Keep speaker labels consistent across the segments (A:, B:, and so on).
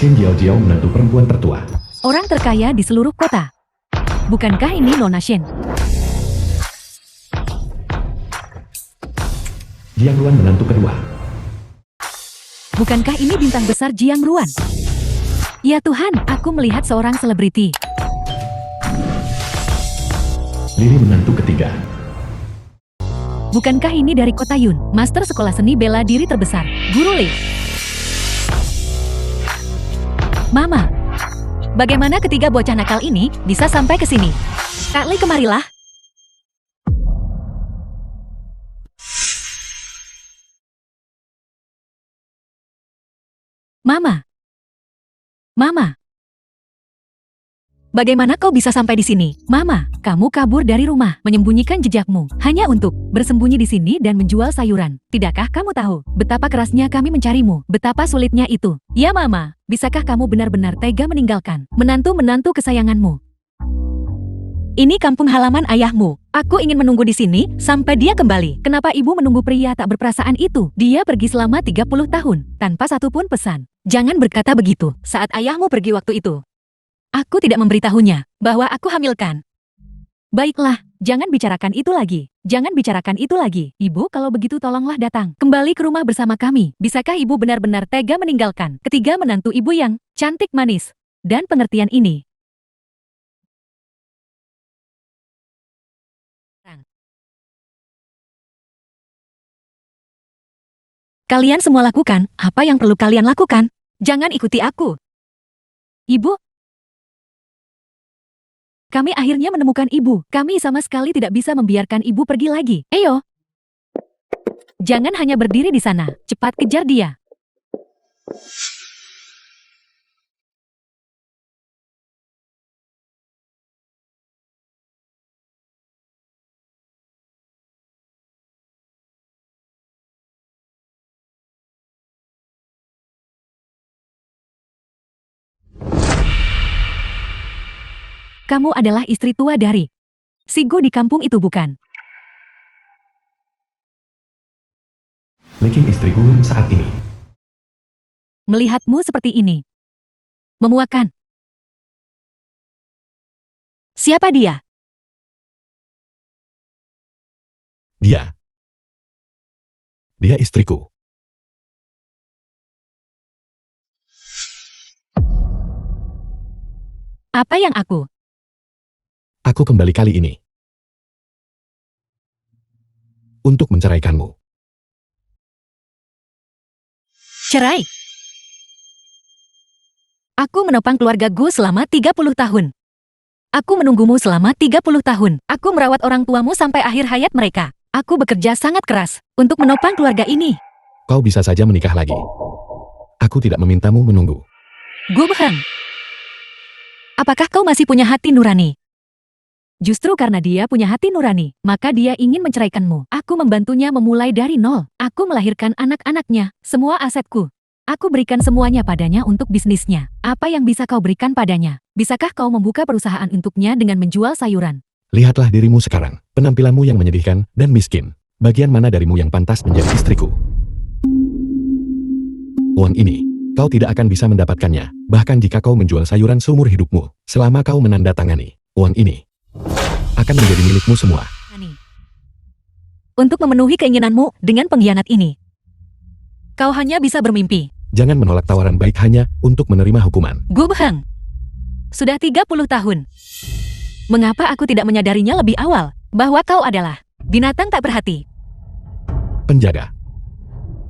A: Xin Jiao menantu perempuan tertua.
B: Orang terkaya di seluruh kota. Bukankah ini Nona Shen?
A: Jiang Ruan menantu kedua.
B: Bukankah ini bintang besar Jiang Ruan? Ya Tuhan, aku melihat seorang selebriti.
A: Lili menantu ketiga.
B: Bukankah ini dari kota Yun, master sekolah seni bela diri terbesar, Guru Li? Mama, bagaimana ketiga bocah nakal ini bisa sampai ke sini? Kak Li, kemarilah. Mama. Mama. Bagaimana kau bisa sampai di sini? Mama, kamu kabur dari rumah, menyembunyikan jejakmu, hanya untuk bersembunyi di sini dan menjual sayuran. Tidakkah kamu tahu betapa kerasnya kami mencarimu? Betapa sulitnya itu. Ya Mama, bisakah kamu benar-benar tega meninggalkan menantu-menantu kesayanganmu? Ini kampung halaman ayahmu. Aku ingin menunggu di sini sampai dia kembali. Kenapa ibu menunggu pria tak berperasaan itu? Dia pergi selama 30 tahun, tanpa satupun pesan. Jangan berkata begitu saat ayahmu pergi waktu itu. Aku tidak memberitahunya bahwa aku hamilkan. Baiklah, jangan bicarakan itu lagi. Jangan bicarakan itu lagi. Ibu, kalau begitu tolonglah datang kembali ke rumah bersama kami. Bisakah ibu benar-benar tega meninggalkan ketiga menantu ibu yang cantik, manis, dan pengertian ini? Kalian semua lakukan apa yang perlu kalian lakukan. Jangan ikuti aku. Ibu, kami akhirnya menemukan ibu. Kami sama sekali tidak bisa membiarkan ibu pergi lagi. Ayo. Jangan hanya berdiri di sana. Cepat kejar dia. Kamu adalah istri tua dari si Go di kampung itu, bukan?
A: Making istriku saat ini.
B: Melihatmu seperti ini memuakkan. Siapa dia?
A: Dia istriku.
B: Apa yang aku?
A: Aku kembali kali ini untuk menceraikanmu.
B: Cerai. Aku menopang keluarga Gu selama 30 tahun. Aku menunggumu selama 30 tahun. Aku merawat orang tuamu sampai akhir hayat mereka. Aku bekerja sangat keras untuk menopang keluarga ini.
A: Kau bisa saja menikah lagi. Aku tidak memintamu menunggu.
B: Gu Beheng. Apakah kau masih punya hati nurani? Justru karena dia punya hati nurani, maka dia ingin menceraikanmu. Aku membantunya memulai dari nol. Aku melahirkan anak-anaknya, semua asetku. Aku berikan semuanya padanya untuk bisnisnya. Apa yang bisa kau berikan padanya? Bisakah kau membuka perusahaan untuknya dengan menjual sayuran?
A: Lihatlah dirimu sekarang, penampilanmu yang menyedihkan dan miskin. Bagian mana darimu yang pantas menjadi istriku? Uang ini, kau tidak akan bisa mendapatkannya, bahkan jika kau menjual sayuran seumur hidupmu. Selama kau menandatangani uang ini, akan menjadi milikmu semua.
B: Untuk memenuhi keinginanmu dengan pengkhianat ini, kau hanya bisa bermimpi.
A: Jangan menolak tawaran baik hanya untuk menerima hukuman.
B: Gu Beheng. Sudah 30 tahun. Mengapa aku tidak menyadarinya lebih awal bahwa kau adalah binatang tak berhati?
A: Penjaga,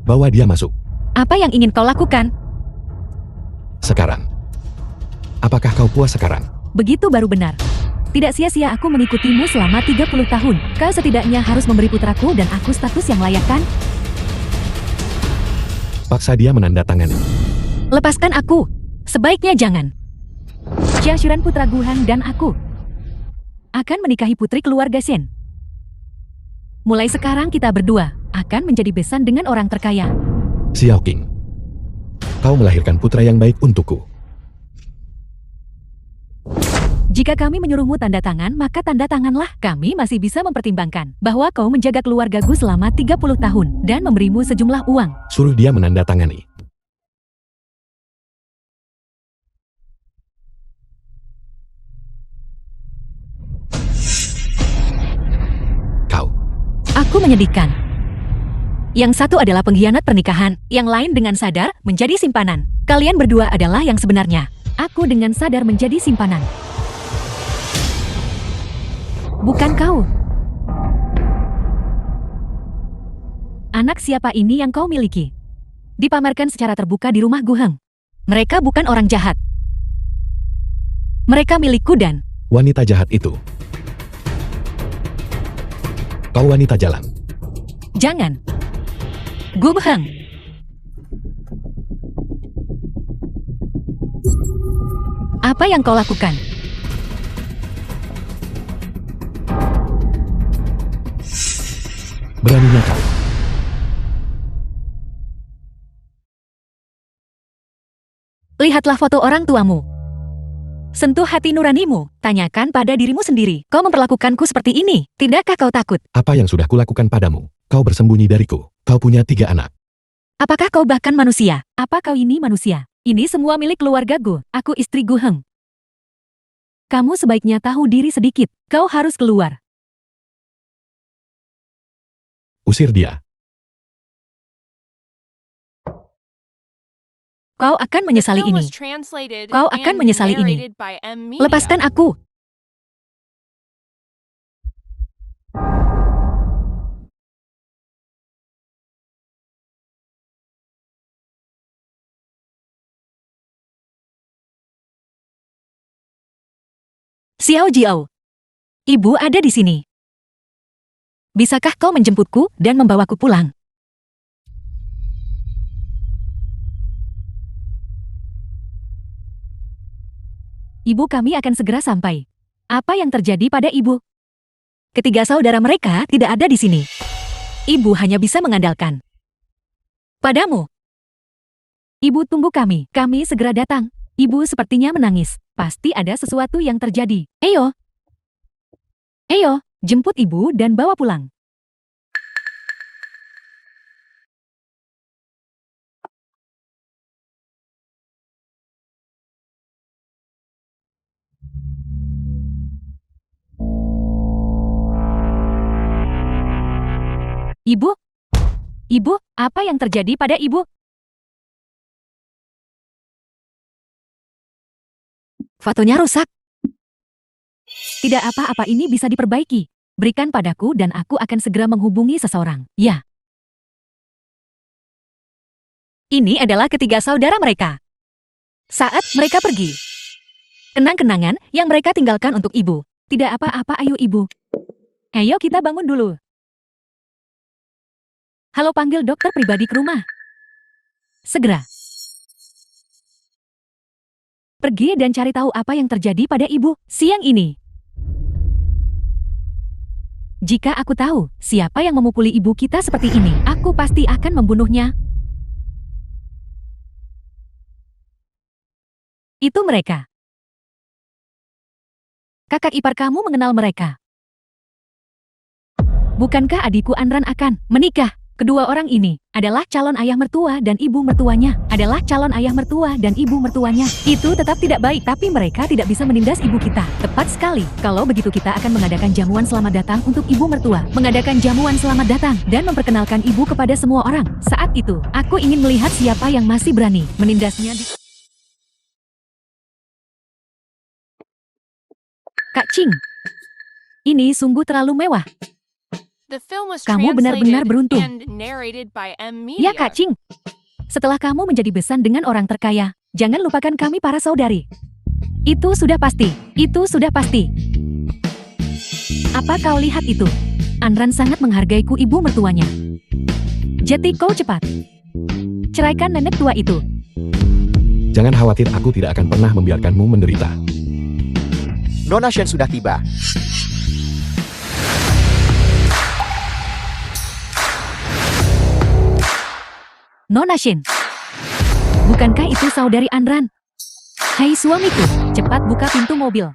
A: bawa dia masuk.
B: Apa yang ingin kau lakukan?
A: Sekarang. Apakah kau puas sekarang?
B: Begitu baru benar. Tidak sia-sia aku mengikutimu selama 30 tahun. Kau setidaknya harus memberi putraku dan aku status yang layak, kan?
A: Paksa dia menandatangani.
B: Lepaskan aku. Sebaiknya jangan. Jia Shuren putra Guhan dan aku akan menikahi putri keluarga Shen. Mulai sekarang kita berdua akan menjadi besan dengan orang terkaya.
A: Xiao Qing, kau melahirkan putra yang baik untukku.
B: Jika kami menyuruhmu tanda tangan, maka tanda tanganlah. Kami masih bisa mempertimbangkan bahwa kau menjaga keluarga Gu selama 30 tahun dan memberimu sejumlah uang.
A: Suruh dia menandatangani.
B: Sungguh menyedihkan. Yang satu adalah pengkhianat pernikahan, yang lain dengan sadar menjadi simpanan. Kalian berdua adalah yang sebenarnya. Aku dengan sadar menjadi simpanan. Bukan kau. Anak siapa ini yang kau miliki? Dipamerkan secara terbuka di rumah Gu Heng. Mereka bukan orang jahat. Mereka milikku dan...
A: Wanita jahat itu. Kau wanita jalan.
B: Jangan. Gu Heng. Apa yang kau lakukan?
A: Beraninya kau.
B: Lihatlah foto orang tuamu. Sentuh hati nuranimu, tanyakan pada dirimu sendiri. Kau memperlakukanku seperti ini, tidakkah kau takut?
A: Apa yang sudah kulakukan padamu? Kau bersembunyi dariku. Kau punya 3 anak.
B: Apakah kau bahkan manusia? Apa kau ini manusia? Ini semua milik keluarga Gu. Aku istri Gu Heng. Kamu sebaiknya tahu diri sedikit. Kau harus keluar.
A: Usir dia.
B: Kau akan menyesali ini. Kau akan menyesali ini. Lepaskan aku. Xiao Jiao. Ibu ada di sini. Bisakah kau menjemputku dan membawaku pulang? Ibu kami akan segera sampai. Apa yang terjadi pada ibu? Ketiga saudara mereka tidak ada di sini. Ibu hanya bisa mengandalkan padamu. Ibu tunggu kami. Kami segera datang. Ibu sepertinya menangis. Pasti ada sesuatu yang terjadi. Ayo. Ayo, jemput ibu dan bawa pulang. Ibu? Ibu, apa yang terjadi pada ibu? Fotonya rusak. Tidak apa-apa, ini bisa diperbaiki. Berikan padaku dan aku akan segera menghubungi seseorang. Ya. Ini adalah ketiga saudara mereka. Saat mereka pergi. Kenang-kenangan yang mereka tinggalkan untuk ibu. Tidak apa-apa, ayo ibu. Ayo kita bangun dulu. Halo, panggil dokter pribadi ke rumah. Segera. Pergi dan cari tahu apa yang terjadi pada ibu siang ini. Jika aku tahu siapa yang memukuli ibu kita seperti ini, aku pasti akan membunuhnya. Itu mereka. Kakak ipar kamu mengenal mereka. Bukankah adikku Anran akan menikah? Kedua orang ini adalah calon ayah mertua dan ibu mertuanya. Itu tetap tidak baik, tapi mereka tidak bisa menindas ibu kita. Tepat sekali. Kalau begitu kita akan mengadakan jamuan selamat datang untuk ibu mertua. Mengadakan jamuan selamat datang dan memperkenalkan ibu kepada semua orang. Saat itu, aku ingin melihat siapa yang masih berani menindasnya di... Kak Ching, ini sungguh terlalu mewah. Kamu benar-benar beruntung. Ya Kak Ching. Setelah kamu menjadi besan dengan orang terkaya, jangan lupakan kami para saudari. Itu sudah pasti. Apa kau lihat itu? Anran sangat menghargaiku ibu mertuanya. Jadi kau cepat. Ceraikan nenek tua itu.
A: Jangan khawatir, aku tidak akan pernah membiarkanmu menderita.
C: Nona Shen sudah tiba.
B: Nona Shen. Bukankah itu saudari Anran? Hai suamiku, cepat buka pintu mobil.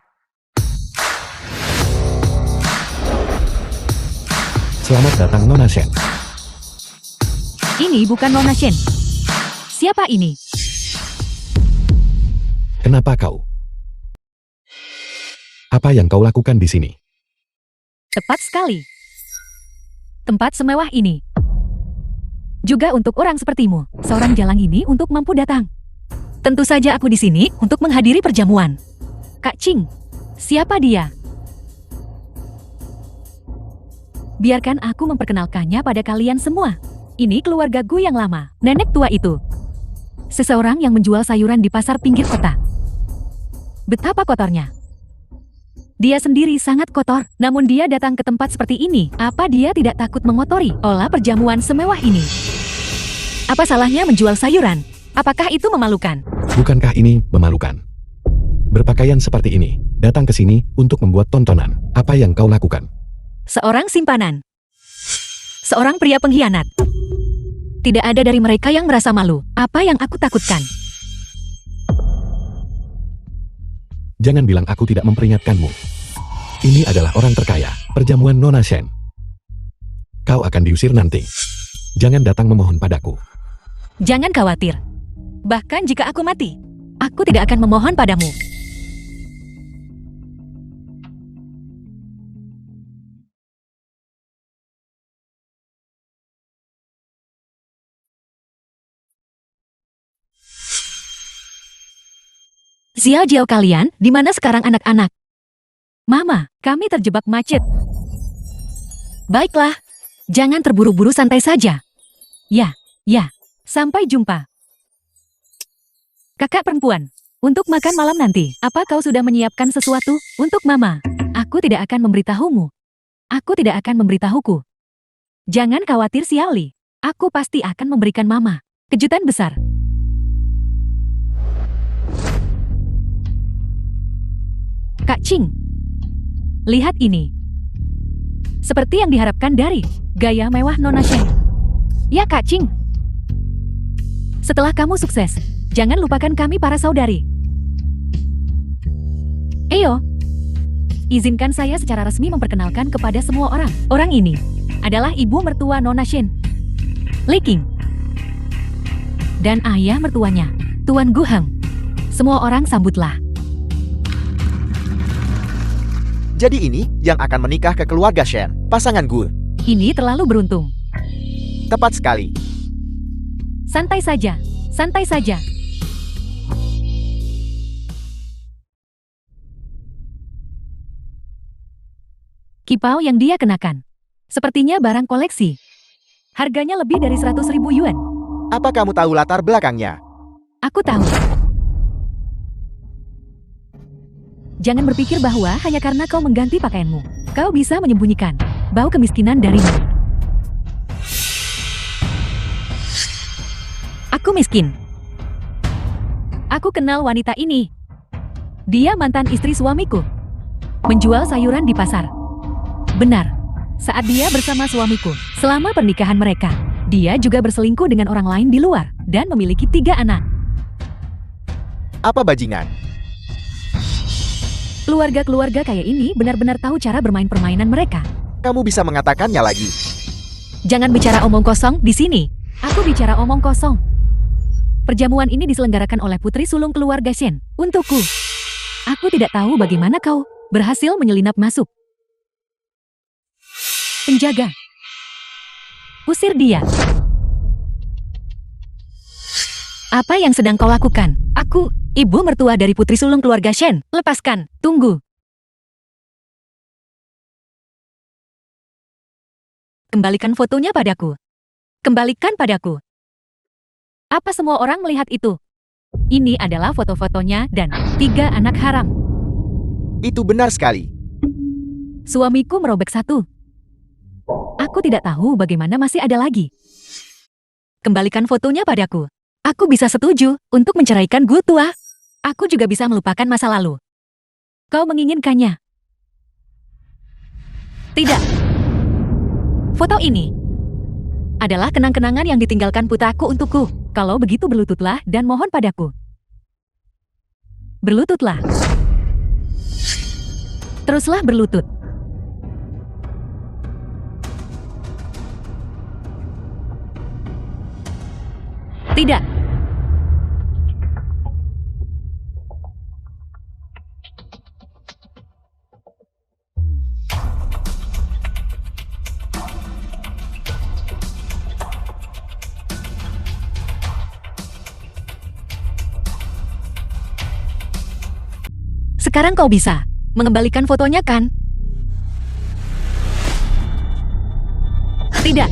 A: Selamat datang Nona Shen.
B: Ini bukan Nona Shen. Siapa ini?
A: Kenapa kau? Apa yang kau lakukan di sini?
B: Tepat sekali. tempat semewah ini. Juga untuk orang sepertimu, seorang jalang ini untuk mampu datang. Tentu saja aku di sini untuk menghadiri perjamuan. Kak Ching, siapa dia? Biarkan aku memperkenalkannya pada kalian semua. Ini keluarga Gu yang lama, nenek tua itu. Seseorang yang menjual sayuran di pasar pinggir kota. Betapa kotornya. Dia sendiri sangat kotor, namun dia datang ke tempat seperti ini. Apa dia tidak takut mengotori olah perjamuan semewah ini? Apa salahnya menjual sayuran? Apakah itu memalukan?
A: Bukankah ini memalukan? Berpakaian seperti ini, datang ke sini untuk membuat tontonan. Apa yang kau lakukan?
B: Seorang simpanan. Seorang pria pengkhianat. Tidak ada dari mereka yang merasa malu. Apa yang aku takutkan?
A: Jangan bilang aku tidak memperingatkanmu. Ini adalah orang terkaya, perjamuan Nona Shen. Kau akan diusir nanti. Jangan datang memohon padaku.
B: Jangan khawatir. Bahkan jika aku mati, aku tidak akan memohon padamu. Xiao kalian, di mana sekarang anak-anak? Mama, kami terjebak macet. Baiklah, jangan terburu-buru, santai saja. Ya, sampai jumpa. Kakak perempuan, untuk makan malam nanti, apa kau sudah menyiapkan sesuatu untuk Mama? Aku tidak akan memberitahumu. Aku tidak akan memberitahuku. Jangan khawatir Xiaoli, aku pasti akan memberikan Mama kejutan besar. Kak Ching, lihat ini. Seperti yang diharapkan dari gaya mewah Nona Shen. Ya Kak Ching. Setelah kamu sukses, jangan lupakan kami para saudari. Eyo, izinkan saya secara resmi memperkenalkan kepada semua orang. Orang ini adalah ibu mertua Nona Shen, Li Qing. Dan ayah mertuanya, Tuan Gu Heng. Semua orang sambutlah.
C: Jadi ini yang akan menikah ke keluarga Shen, pasangan Gu.
B: Ini terlalu beruntung.
C: Tepat sekali.
B: Santai saja, santai saja. Kipau yang dia kenakan, sepertinya barang koleksi. Harganya lebih dari 100.000 yuan.
C: Apa kamu tahu latar belakangnya?
B: Aku tahu. Jangan berpikir bahwa hanya karena kau mengganti pakaianmu, kau bisa menyembunyikan bau kemiskinan darimu. Aku miskin. Aku kenal wanita ini. Dia mantan istri suamiku. Menjual sayuran di pasar. Benar, saat dia bersama suamiku, selama pernikahan mereka, dia juga berselingkuh dengan orang lain di luar dan memiliki 3 anak.
C: Apa bajingan?
B: Keluarga-keluarga kaya ini benar-benar tahu cara bermain permainan mereka.
C: Kamu bisa mengatakannya lagi.
B: Jangan bicara omong kosong di sini. Aku bicara omong kosong. Perjamuan ini diselenggarakan oleh putri sulung keluarga Shen untukku. Aku tidak tahu bagaimana kau berhasil menyelinap masuk. Penjaga, usir dia. Apa yang sedang kau lakukan? Aku, ibu mertua dari putri sulung keluarga Shen. Lepaskan, tunggu. Kembalikan fotonya padaku. Kembalikan padaku. Apa semua orang melihat itu? Ini adalah foto-fotonya dan 3 anak haram.
C: Itu benar sekali.
B: Suamiku merobek 1. Aku tidak tahu bagaimana masih ada lagi. Kembalikan fotonya padaku. Aku bisa setuju untuk menceraikan Gu tua. Aku juga bisa melupakan masa lalu. Kau menginginkannya? Tidak. Foto ini adalah kenang-kenangan yang ditinggalkan putraku untukku. Kalau begitu berlututlah dan mohon padaku. Berlututlah. Teruslah berlutut. Tidak. Sekarang kau bisa mengembalikan fotonya kan? Tidak.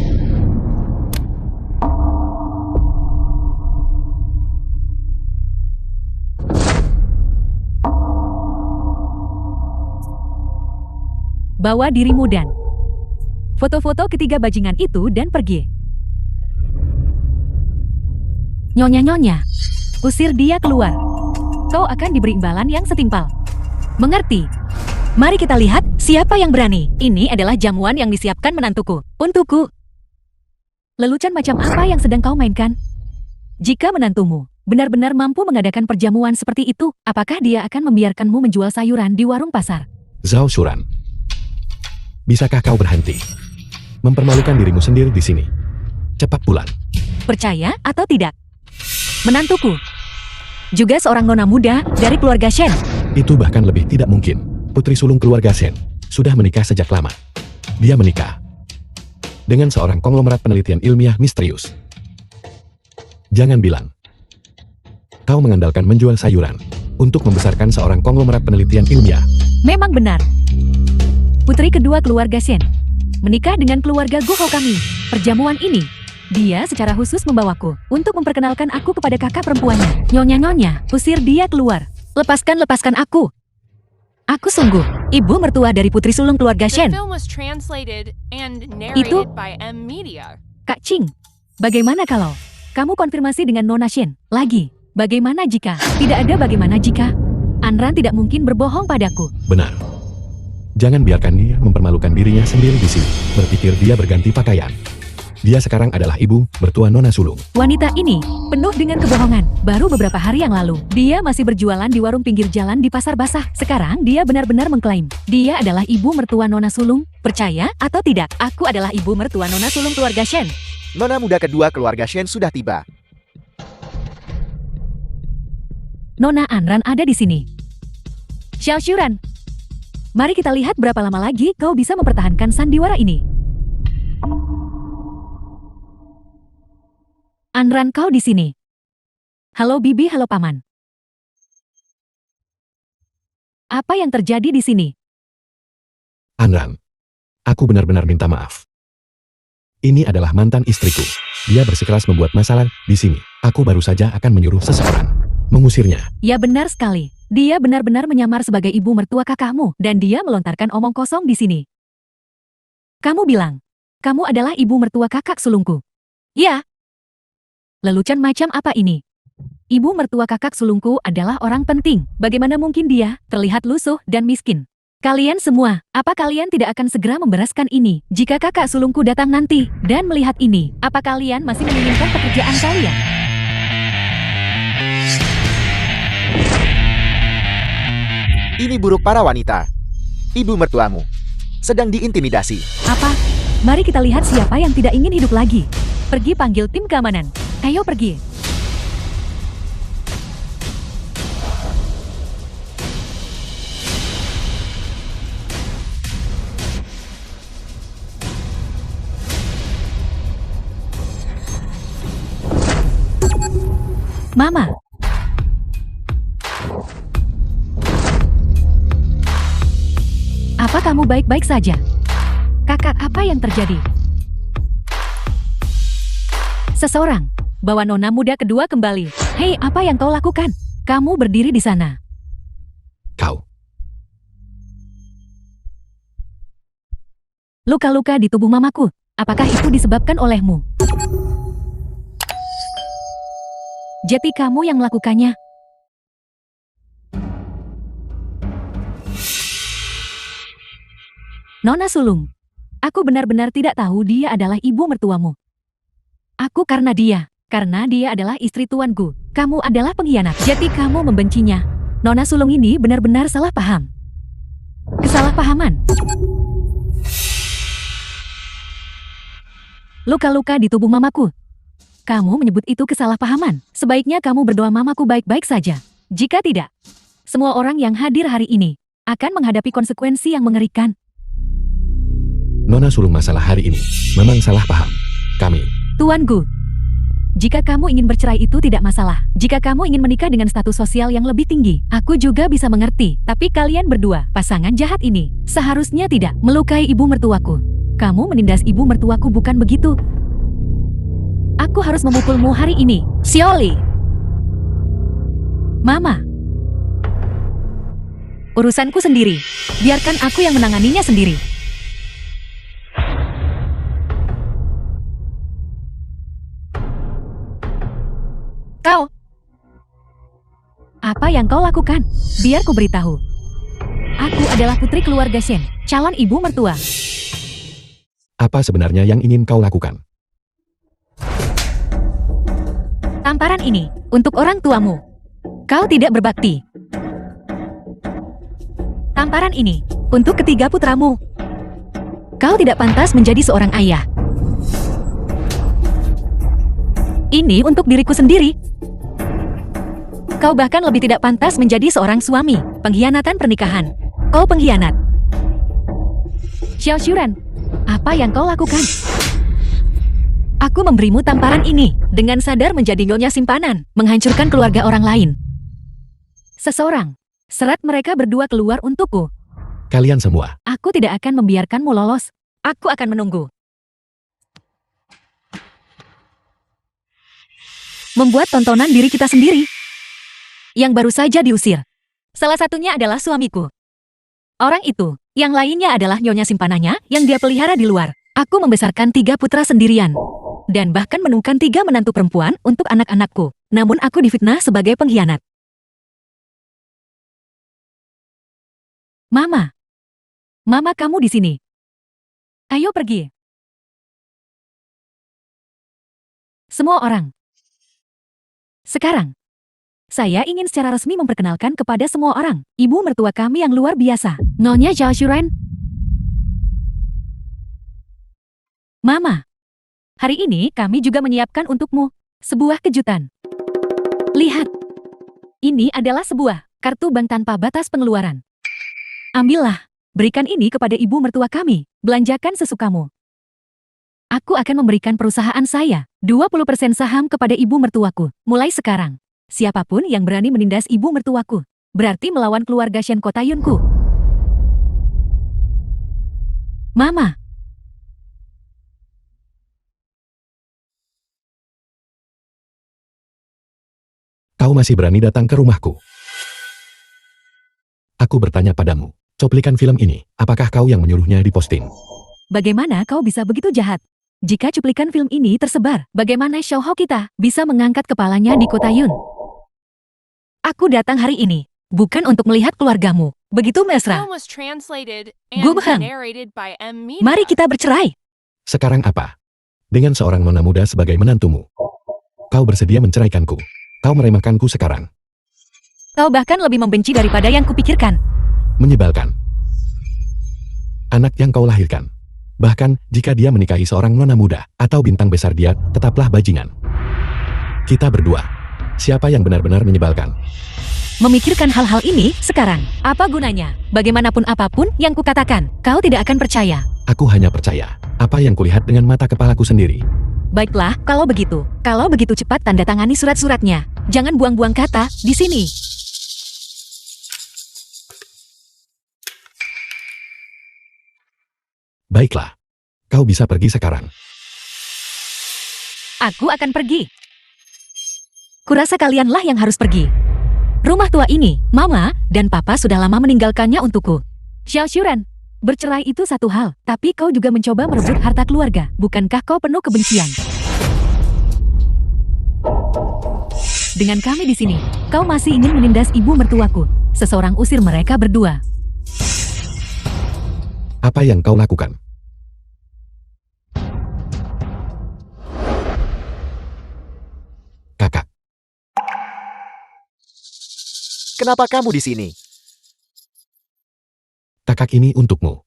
B: Bawa dirimu dan foto-foto ketiga bajingan itu dan pergi. Nyonya-nyonya, usir dia keluar. Kau akan diberi imbalan yang setimpal. Mengerti? Mari kita lihat siapa yang berani. Ini adalah jamuan yang disiapkan menantuku. Untukku. Lelucon macam apa yang sedang kau mainkan? Jika menantumu benar-benar mampu mengadakan perjamuan seperti itu, apakah dia akan membiarkanmu menjual sayuran di warung pasar?
A: Zhao Shuran. Bisakah kau berhenti? Mempermalukan dirimu sendiri di sini. Cepat pulang.
B: Percaya atau tidak? Menantuku. Juga seorang nona muda dari keluarga Shen.
A: Itu bahkan lebih tidak mungkin. Putri sulung keluarga Shen sudah menikah sejak lama. Dia menikah dengan seorang konglomerat penelitian ilmiah misterius. Jangan bilang kau mengandalkan menjual sayuran untuk membesarkan seorang konglomerat penelitian ilmiah.
B: Memang benar. Putri kedua keluarga Shen menikah dengan keluarga Guo kami. Perjamuan ini, dia secara khusus membawaku untuk memperkenalkan aku kepada kakak perempuannya. Nyonya-nyonya, usir dia keluar. Lepaskan aku. Aku sungguh ibu mertua dari putri sulung keluarga Shen. Itu Kak Ching. Bagaimana kalau kamu konfirmasi dengan Nona Shen lagi? Bagaimana jika tidak ada bagaimana jika? Anran tidak mungkin berbohong padaku.
A: Benar. Jangan biarkan dia mempermalukan dirinya sendiri di sini. Berpikir dia berganti pakaian. Dia sekarang adalah ibu mertua Nona sulung.
B: Wanita ini penuh dengan kebohongan. Baru beberapa hari yang lalu, dia masih berjualan di warung pinggir jalan di pasar basah. Sekarang dia benar-benar mengklaim dia adalah ibu mertua Nona sulung. Percaya atau tidak, aku adalah ibu mertua Nona sulung keluarga Shen.
C: Nona muda kedua keluarga Shen sudah tiba.
B: Nona Anran ada di sini. Xiao Shuran, mari kita lihat berapa lama lagi kau bisa mempertahankan sandiwara ini. Anran, kau di sini. Halo Bibi, halo Paman. Apa yang terjadi di sini?
A: Anran, aku benar-benar minta maaf. Ini adalah mantan istriku. Dia bersikeras membuat masalah di sini. Aku baru saja akan menyuruh seseorang mengusirnya.
B: Ya benar sekali. Dia benar-benar menyamar sebagai ibu mertua kakakmu dan dia melontarkan omong kosong di sini. Kamu bilang, kamu adalah ibu mertua kakak sulungku. Ya. Lelucon macam apa ini? Ibu mertua kakak sulungku adalah orang penting. Bagaimana mungkin dia terlihat lusuh dan miskin? Kalian semua, apa kalian tidak akan segera membereskan ini? Jika kakak sulungku datang nanti dan melihat ini, apa kalian masih menginginkan pekerjaan kalian?
C: Ini buruk para wanita. Ibu mertuamu sedang diintimidasi.
B: Apa? Mari kita lihat siapa yang tidak ingin hidup lagi. Pergi panggil tim keamanan. Ayo pergi. Mama. Apa kamu baik-baik saja? Kakak, apa yang terjadi? Seseorang bawa nona muda kedua kembali. Hei, apa yang kau lakukan? Kamu berdiri di sana.
A: Kau.
B: Luka-luka di tubuh mamaku. Apakah itu disebabkan olehmu? Jadi kamu yang melakukannya? Nona sulung. Aku benar-benar tidak tahu dia adalah ibu mertuamu. Aku karena dia adalah istri tuanku. Kamu adalah pengkhianat. Jadi kamu membencinya. Nona sulung ini benar-benar salah paham. Kesalahpahaman. Luka-luka di tubuh mamaku. Kamu menyebut itu kesalahpahaman. Sebaiknya kamu berdoa mamaku baik-baik saja. Jika tidak, semua orang yang hadir hari ini akan menghadapi konsekuensi yang mengerikan.
A: Nona sulung masalah hari ini memang salah paham. Kami.
B: Tuanku, Jika kamu ingin bercerai itu tidak masalah. Jika kamu ingin menikah dengan status sosial yang lebih tinggi, aku juga bisa mengerti. Tapi kalian berdua, pasangan jahat ini, seharusnya tidak melukai ibu mertuaku. Kamu menindas ibu mertuaku, bukan begitu? Aku harus memukulmu hari ini, Xiaoli. Mama. Urusanku sendiri. Biarkan aku yang menanganinya sendiri. Kau. Apa yang kau lakukan? Biar ku beritahu. Aku adalah putri keluarga Shen, calon ibu mertua.
A: Apa sebenarnya yang ingin kau lakukan?
B: Tamparan ini untuk orang tuamu. Kau tidak berbakti. Tamparan ini untuk ketiga putramu. Kau tidak pantas menjadi seorang ayah. Ini untuk diriku sendiri. Kau bahkan lebih tidak pantas menjadi seorang suami. Pengkhianatan pernikahan. Kau pengkhianat. Xiao Shuran, apa yang kau lakukan? Aku memberimu tamparan ini dengan sadar menjadi nyonya simpanan, menghancurkan keluarga orang lain. Seseorang, serat mereka berdua keluar untukku.
A: Kalian semua.
B: Aku tidak akan membiarkanmu lolos. Aku akan menunggu. Membuat tontonan diri kita sendiri. Yang baru saja diusir. Salah satunya adalah suamiku. Orang itu, yang lainnya adalah nyonya simpanannya yang dia pelihara di luar. Aku membesarkan 3 putra sendirian. Dan bahkan menemukan 3 menantu perempuan untuk anak-anakku. Namun aku difitnah sebagai pengkhianat. Mama. Mama, kamu di sini. Ayo pergi. Semua orang. Sekarang. Saya ingin secara resmi memperkenalkan kepada semua orang, ibu mertua kami yang luar biasa, Nyonya Xiao Shuren. Mama, hari ini kami juga menyiapkan untukmu sebuah kejutan. Lihat, ini adalah sebuah kartu bank tanpa batas pengeluaran. Ambillah, berikan ini kepada ibu mertua kami, belanjakan sesukamu. Aku akan memberikan perusahaan saya 20% saham kepada ibu mertuaku, mulai sekarang. Siapapun yang berani menindas ibu mertuaku, berarti melawan keluarga Shen Kotayunku. Mama.
A: Kau masih berani datang ke rumahku. Aku bertanya padamu, cuplikan film ini, apakah kau yang menyuruhnya diposting?
B: Bagaimana kau bisa begitu jahat? Jika cuplikan film ini tersebar, bagaimana Xiao Hao kita bisa mengangkat kepalanya di Kotayun? Aku datang hari ini, bukan untuk melihat keluargamu. Begitu mesra. Gubheng, mari kita bercerai.
A: Sekarang apa? Dengan seorang nona muda sebagai menantumu. Kau bersedia menceraikanku. Kau meremehkanku sekarang.
B: Kau bahkan lebih membenci daripada yang kupikirkan.
A: Menyebalkan. Anak yang kau lahirkan. Bahkan, jika dia menikahi seorang nona muda, atau bintang besar dia, tetaplah bajingan. Kita berdua. Siapa yang benar-benar menyebalkan?
B: Memikirkan hal-hal ini sekarang, apa gunanya? Bagaimanapun apapun yang kukatakan, kau tidak akan percaya.
A: Aku hanya percaya apa yang kulihat dengan mata kepalaku sendiri.
B: Baiklah, kalau begitu cepat tanda tangani surat-suratnya. Jangan buang-buang kata di sini.
A: Baiklah, kau bisa pergi sekarang.
B: Aku akan pergi. Kurasa kalianlah yang harus pergi. Rumah tua ini, Mama dan Papa sudah lama meninggalkannya untukku. Xiao Shuren, bercerai itu satu hal, tapi kau juga mencoba merebut harta keluarga. Bukankah kau penuh kebencian? Dengan kami di sini, kau masih ingin menindas ibu mertuaku. Seseorang usir mereka berdua.
A: Apa yang kau lakukan? Kakak.
C: Kenapa kamu di sini?
A: Kakak ini untukmu.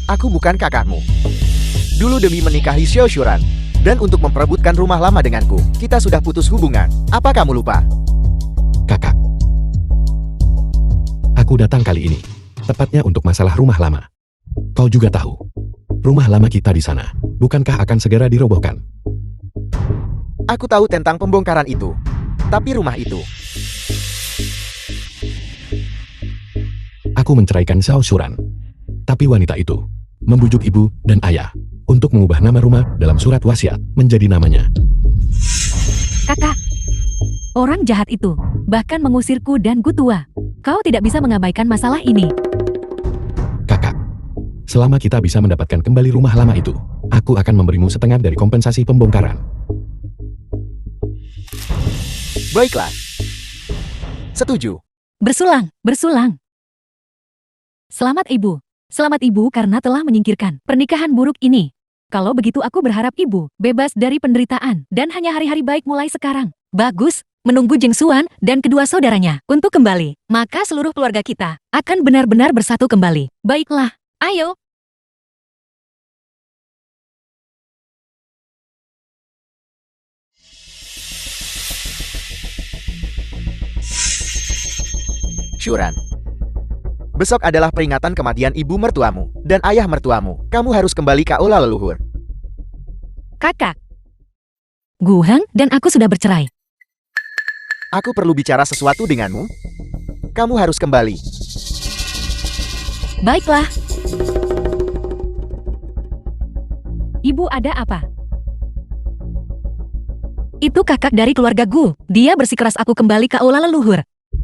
C: Aku bukan kakakmu. Dulu demi menikahi Xiao Shuran, dan untuk memperebutkan rumah lama denganku, kita sudah putus hubungan. Apa kamu lupa?
A: Kakak. Aku datang kali ini, tepatnya untuk masalah rumah lama. Kau juga tahu, rumah lama kita di sana, bukankah akan segera dirobohkan?
C: Aku tahu tentang pembongkaran itu. Tapi rumah itu,
A: Aku menceraikan Xiao Shuran. Tapi wanita itu membujuk ibu dan ayah untuk mengubah nama rumah dalam surat wasiat menjadi namanya.
B: Kakak, orang jahat itu bahkan mengusirku dan Gu tua. Kau tidak bisa mengabaikan masalah ini.
A: Kakak, selama kita bisa mendapatkan kembali rumah lama itu, aku akan memberimu setengah dari kompensasi pembongkaran.
C: baiklah. Setuju.
B: Bersulang, bersulang. Selamat ibu. Selamat ibu karena telah menyingkirkan pernikahan buruk ini. Kalau begitu aku berharap ibu bebas dari penderitaan dan hanya hari-hari baik mulai sekarang. Bagus, menunggu Jeng Xuan dan kedua saudaranya untuk kembali. Maka seluruh keluarga kita akan benar-benar bersatu kembali. Baiklah, ayo.
C: Shuran. Besok adalah peringatan kematian ibu mertuamu dan ayah mertuamu. Kamu harus kembali ke aula leluhur.
B: Kakak. Gu Heng dan aku sudah bercerai.
C: Aku perlu bicara sesuatu denganmu. Kamu harus kembali.
B: Baiklah. Ibu ada apa? Itu kakak dari keluarga Gu. Dia bersikeras aku kembali ke aula leluhur.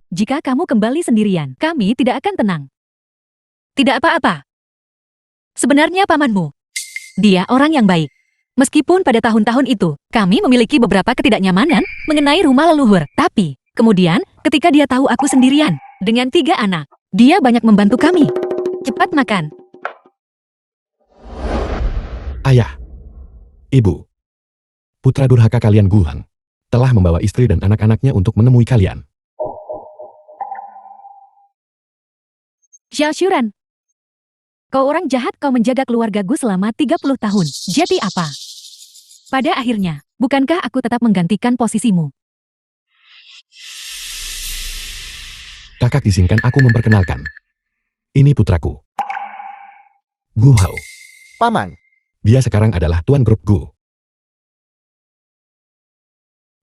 B: Jika kamu kembali sendirian, kami tidak akan tenang. Tidak apa-apa. Sebenarnya pamanmu, dia orang yang baik. Meskipun pada tahun-tahun itu, kami memiliki beberapa ketidaknyamanan mengenai rumah leluhur. Tapi, kemudian, ketika dia tahu aku sendirian, dengan 3 anak, dia banyak membantu kami. Cepat makan.
A: Ayah, ibu, putra durhaka kalian Gu Heng telah membawa istri dan anak-anaknya untuk menemui kalian.
B: Xiao Shuran. Kau orang jahat, kau menjaga keluarga Gu selama 30 tahun. Jadi apa? Pada akhirnya, bukankah aku tetap menggantikan posisimu?
A: Kakak izinkan aku memperkenalkan. Ini putraku, Gu Hao.
C: Paman,
A: Dia sekarang adalah tuan grup Gu.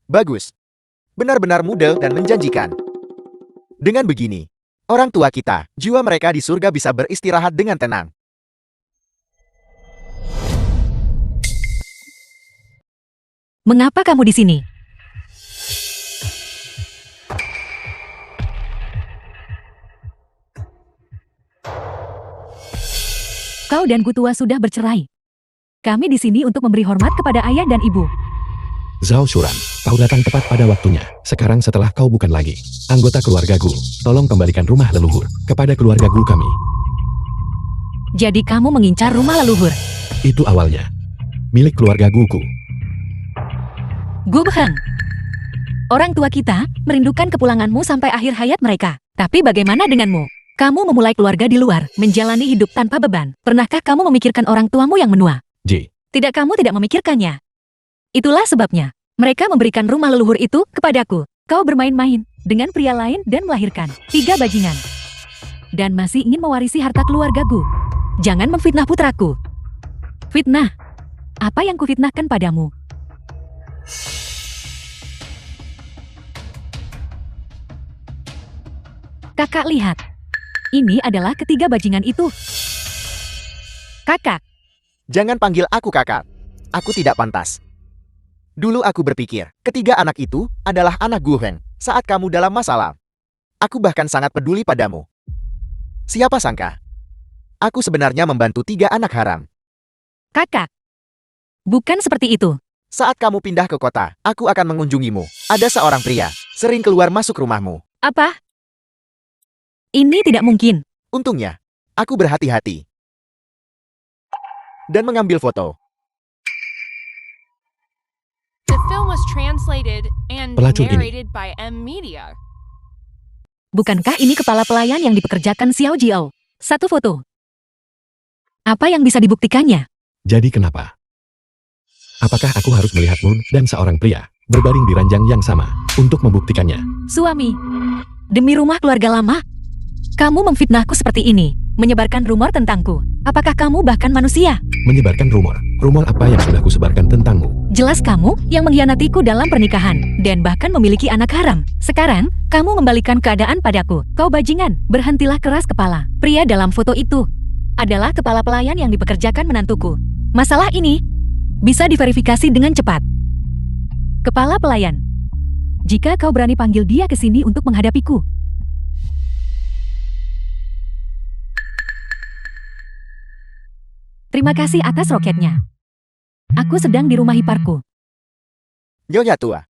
C: bagus. Benar-benar muda dan menjanjikan. Dengan begini, orang tua kita, jiwa mereka di surga bisa beristirahat dengan tenang.
B: Mengapa kamu di sini? Kau dan Gu tua sudah bercerai. Kami di sini untuk memberi hormat kepada ayah dan ibu.
A: Zhao Shuran, kau datang tepat pada waktunya. Sekarang setelah kau bukan lagi anggota keluarga Gu, tolong kembalikan rumah leluhur kepada keluarga Gu kami.
B: Jadi kamu mengincar rumah leluhur.
A: Itu awalnya milik keluarga Guku.
B: Gu Heng. Orang tua kita merindukan kepulanganmu sampai akhir hayat mereka. Tapi bagaimana denganmu? Kamu memulai keluarga di luar, menjalani hidup tanpa beban. Pernahkah kamu memikirkan orang tuamu yang menua?
A: J.
B: Tidak, kamu tidak memikirkannya. Itulah sebabnya mereka memberikan rumah leluhur itu kepadaku. Kau bermain-main dengan pria lain dan melahirkan 3 bajingan. Dan masih ingin mewarisi harta keluarga Gu. Jangan memfitnah putraku. Fitnah? Apa yang kufitnahkan padamu? Kakak lihat. Ini adalah ketiga bajingan itu. Kakak.
C: Jangan panggil aku kakak. Aku tidak pantas. Dulu aku berpikir, ketiga anak itu adalah anak Gu Heng saat kamu dalam masalah. Aku bahkan sangat peduli padamu. Siapa sangka? Aku sebenarnya membantu 3 anak haram.
B: Kakak. Bukan seperti itu.
C: Saat kamu pindah ke kota, aku akan mengunjungimu. Ada seorang pria, sering keluar masuk rumahmu.
B: Apa? Ini tidak mungkin.
C: Untungnya, aku berhati-hati. Dan mengambil foto.
D: The film was translated and
A: Pelacur ini.
D: narrated by M Media.
B: Bukankah ini kepala pelayan yang dipekerjakan Xiao Jiao? Satu foto. Apa yang bisa dibuktikannya?
A: Jadi kenapa? Apakah aku harus melihatmu dan seorang pria berbaring di ranjang yang sama untuk membuktikannya?
B: Suami. Demi rumah keluarga lama. Kamu memfitnahku seperti ini. Menyebarkan rumor tentangku. Apakah kamu bahkan manusia?
A: Menyebarkan rumor. Rumor apa yang sudah kusebarkan tentangmu?
B: Jelas kamu yang mengkhianatiku dalam pernikahan dan bahkan memiliki anak haram. Sekarang, kamu membalikan keadaan padaku. Kau bajingan, berhentilah keras kepala. Pria dalam foto itu adalah kepala pelayan yang dipekerjakan menantuku. Masalah ini bisa diverifikasi dengan cepat. Kepala pelayan, jika kau berani panggil dia ke sini untuk menghadapiku. Terima kasih atas roketnya. Aku sedang di rumah iparku.
C: Nyonya tua.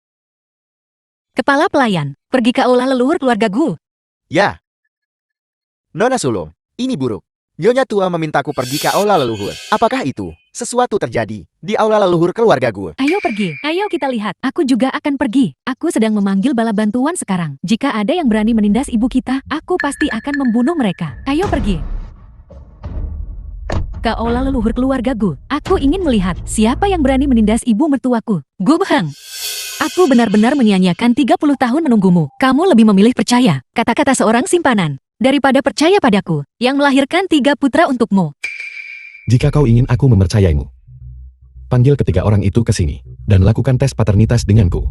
B: Kepala pelayan, pergi ke aula leluhur keluarga Gu.
C: Ya. Nona sulung, ini buruk. Nyonya tua memintaku pergi ke aula leluhur. Apakah itu sesuatu terjadi di aula leluhur keluarga gue?
B: Ayo pergi, ayo kita lihat. Aku juga akan pergi. Aku sedang memanggil bala bantuan sekarang. Jika ada yang berani menindas ibu kita, aku pasti akan membunuh mereka. Ayo pergi. Ke aula leluhur keluarga Gu. Aku ingin melihat siapa yang berani menindas ibu mertuaku. Gu Bhang. Aku benar-benar menyia-nyiakan 30 tahun menunggumu. Kamu lebih memilih percaya, kata-kata seorang simpanan, daripada percaya padaku, yang melahirkan 3 putra untukmu.
A: Jika kau ingin aku mempercayaimu, panggil ketiga orang itu ke sini, dan lakukan tes paternitas denganku.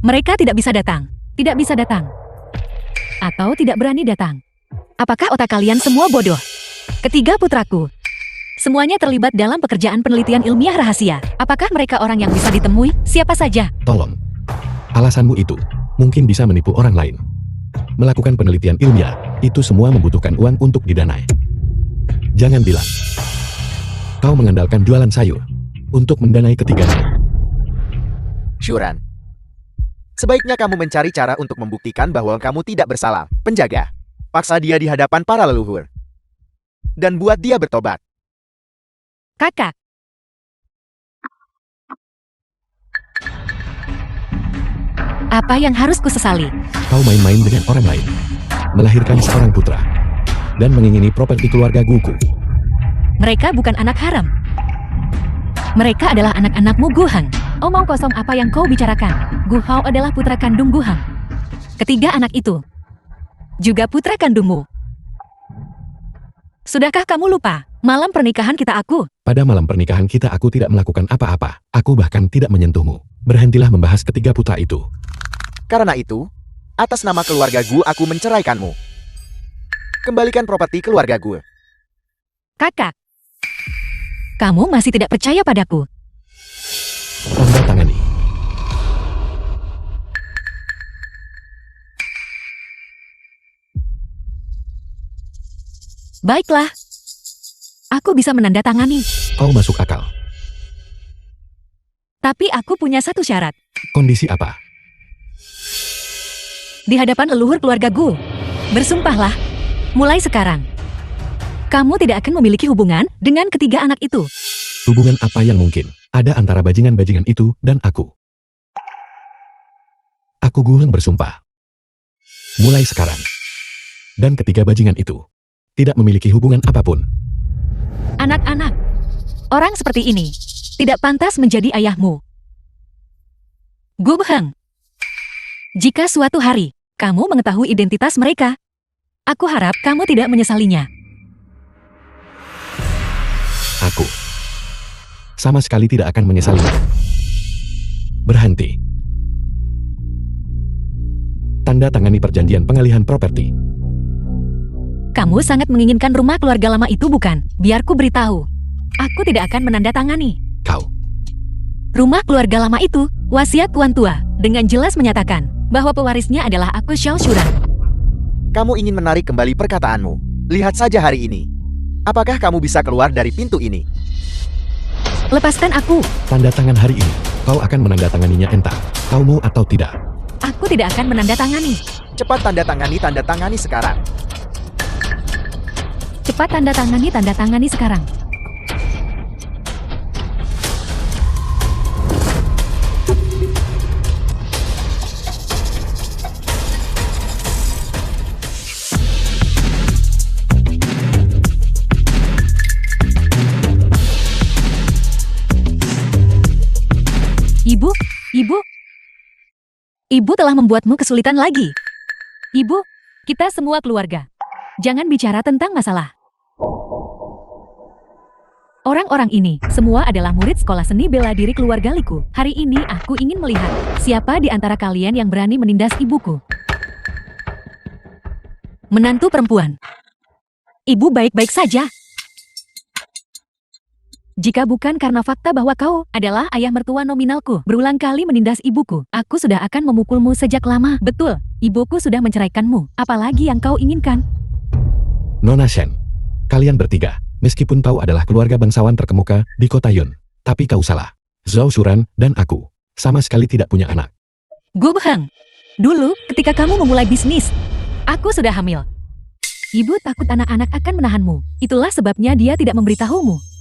B: Mereka tidak bisa datang. Tidak bisa datang. Atau tidak berani datang. Apakah otak kalian semua bodoh? Ketiga putraku. Semuanya terlibat dalam pekerjaan penelitian ilmiah rahasia. Apakah mereka orang yang bisa ditemui? Siapa saja?
A: Tolong. Alasanmu itu mungkin bisa menipu orang lain. Melakukan penelitian ilmiah, itu semua membutuhkan uang untuk didanai. Jangan bilang kau mengandalkan jualan sayur untuk mendanai ketiganya.
C: Shuran. Sebaiknya kamu mencari cara untuk membuktikan bahwa kamu tidak bersalah. Penjaga, paksa dia di hadapan para leluhur. Dan buat dia bertobat.
B: Kakak. Apa yang harus kusesali?
A: Kau main-main dengan orang lain, melahirkan seorang putra, dan mengingini properti keluarga Guku.
B: Mereka bukan anak haram. Mereka adalah anak-anakmu Gu Hang. Omong kosong apa yang kau bicarakan. Gu Hao adalah putra kandung Gu Hang. Ketiga anak itu juga putra kandungmu. Sudahkah kamu lupa? Malam pernikahan kita
A: Pada malam pernikahan kita aku tidak melakukan apa-apa. Aku bahkan tidak menyentuhmu. Berhentilah membahas ketiga putra itu.
C: Karena itu, atas nama keluarga gue aku menceraikanmu. Kembalikan properti keluarga gue.
B: Kakak. Kamu masih tidak percaya padaku.
A: Tanda tangani.
B: Baiklah. Aku bisa menandatangani.
A: Kau masuk akal.
B: Tapi aku punya satu syarat.
A: Kondisi apa?
B: Di hadapan leluhur keluarga Gu. Bersumpahlah. Mulai sekarang. Kamu tidak akan memiliki hubungan dengan ketiga anak itu.
A: Hubungan apa yang mungkin ada antara bajingan-bajingan itu dan aku? Aku Gu Heng bersumpah. Mulai sekarang. Dan ketiga bajingan itu tidak memiliki hubungan apapun.
B: Anak-anak. Orang seperti ini tidak pantas menjadi ayahmu. Gu Bhang. Jika suatu hari kamu mengetahui identitas mereka, aku harap kamu tidak menyesalinya.
A: Aku sama sekali tidak akan menyesalinya. Berhenti. Tanda tangani perjanjian pengalihan properti.
B: Kamu sangat menginginkan rumah keluarga lama itu bukan? Biar ku beritahu. Aku tidak akan menandatangani.
A: Kau.
B: Rumah keluarga lama itu, wasiat Tuan Tua, dengan jelas menyatakan bahwa pewarisnya adalah aku Xiao Shuran.
C: Kamu ingin menarik kembali perkataanmu. Lihat saja hari ini. Apakah kamu bisa keluar dari pintu ini?
B: Lepaskan aku.
A: Tanda tangan hari ini. Kau akan menandatanganinya entah kau mau atau tidak.
B: Aku tidak akan menandatangani.
C: Cepat tanda tangani sekarang.
B: Cepat tanda tangani sekarang. Ibu telah membuatmu kesulitan lagi. Ibu, kita semua keluarga. Jangan bicara tentang masalah. Orang-orang ini semua adalah murid sekolah seni bela diri keluarga Liku. Hari ini aku ingin melihat siapa di antara kalian yang berani menindas ibuku. Menantu perempuan. Ibu baik-baik saja. Jika bukan karena fakta bahwa kau adalah ayah mertua nominalku, berulang kali menindas ibuku, aku sudah akan memukulmu sejak lama. Betul, ibuku sudah menceraikanmu. Apalagi yang kau inginkan?
A: Nona Shen, kalian bertiga, meskipun kau adalah keluarga bangsawan terkemuka di kota Yun, tapi kau salah. Zhao Shuran dan aku sama sekali tidak punya anak.
B: Gu Beheng, dulu ketika kamu memulai bisnis, aku sudah hamil. Ibu takut anak-anak akan menahanmu. Itulah sebabnya dia tidak memberitahumu.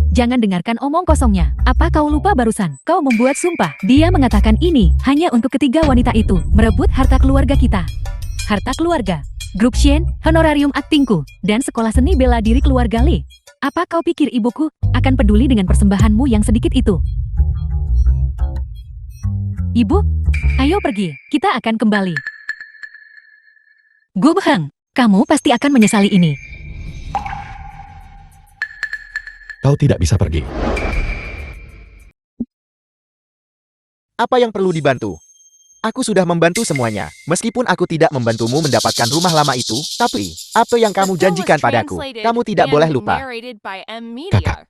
B: Jangan dengarkan omong kosongnya. Apa kau lupa barusan? Kau membuat sumpah. Dia mengatakan ini hanya untuk ketiga wanita itu merebut harta keluarga kita. Harta keluarga, grup Shen, honorarium aktingku, dan sekolah seni bela diri keluarga Li. Apa kau pikir ibuku akan peduli dengan persembahanmu yang sedikit itu? Ibu, ayo pergi. Kita akan kembali. Gu Beheng, kamu pasti akan menyesali ini.
A: Kau tidak bisa pergi.
C: Apa yang perlu dibantu? Aku sudah membantu semuanya. Meskipun aku tidak membantumu mendapatkan rumah lama itu, tapi apa yang
D: The
C: kamu
D: film was
C: janjikan padaku?
D: translated
C: Kamu tidak
D: and
C: boleh lupa.
D: narrated by M.
A: Kakak.
D: Meteor.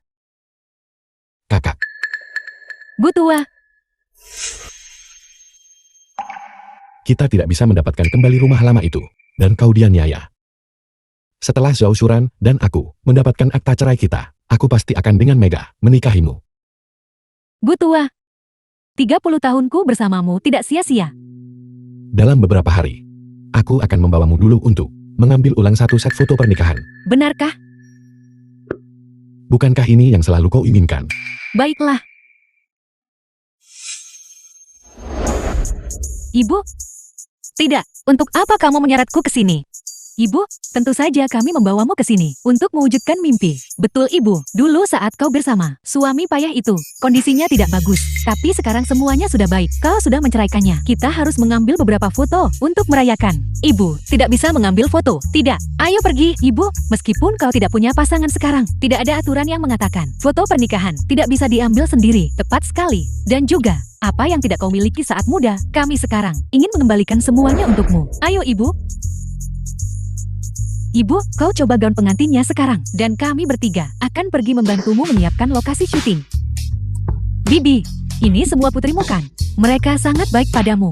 A: Kakak,
B: Gu tua,
A: kita tidak bisa mendapatkan kembali rumah lama itu, dan kau dianiaya. Setelah Zhao Shuran dan aku mendapatkan akta cerai kita, aku pasti akan dengan Mega menikahimu.
B: Gu tua. 30 tahunku bersamamu tidak sia-sia.
A: Dalam beberapa hari, aku akan membawamu dulu untuk mengambil ulang satu set foto pernikahan.
B: Benarkah?
A: Bukankah ini yang selalu kau inginkan?
B: Baiklah. Ibu? Tidak, untuk apa kamu menyeretku ke sini? Ibu, tentu saja kami membawamu ke sini untuk mewujudkan mimpi. Betul Ibu, dulu saat kau bersama suami payah itu, kondisinya tidak bagus. Tapi sekarang semuanya sudah baik. Kau sudah menceraikannya. Kita harus mengambil beberapa foto untuk merayakan. Ibu, tidak bisa mengambil foto. Tidak. Ayo pergi, Ibu. Meskipun kau tidak punya pasangan sekarang, tidak ada aturan yang mengatakan foto pernikahan tidak bisa diambil sendiri. Tepat sekali. Dan juga, apa yang tidak kau miliki saat muda, kami sekarang ingin mengembalikan semuanya untukmu. Ayo Ibu. Ibu, kau coba gaun pengantinnya sekarang, dan kami bertiga akan pergi membantumu menyiapkan lokasi syuting. Bibi, ini semua putrimu kan? Mereka sangat baik padamu.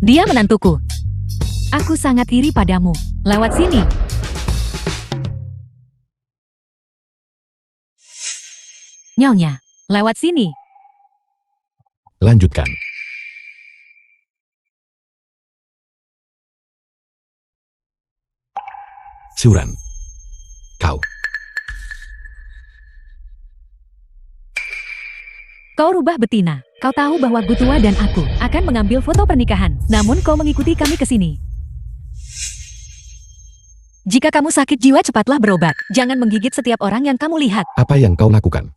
B: Dia menantuku. Aku sangat iri padamu. Lewat sini. Nyonya, lewat sini.
A: Lanjutkan. Shuran, kau.
B: Kau rubah betina. Kau tahu bahwa Gu tua dan aku akan mengambil foto pernikahan. Namun kau mengikuti kami ke sini. Jika kamu sakit jiwa, cepatlah berobat. Jangan menggigit setiap orang yang kamu lihat.
A: Apa yang kau lakukan?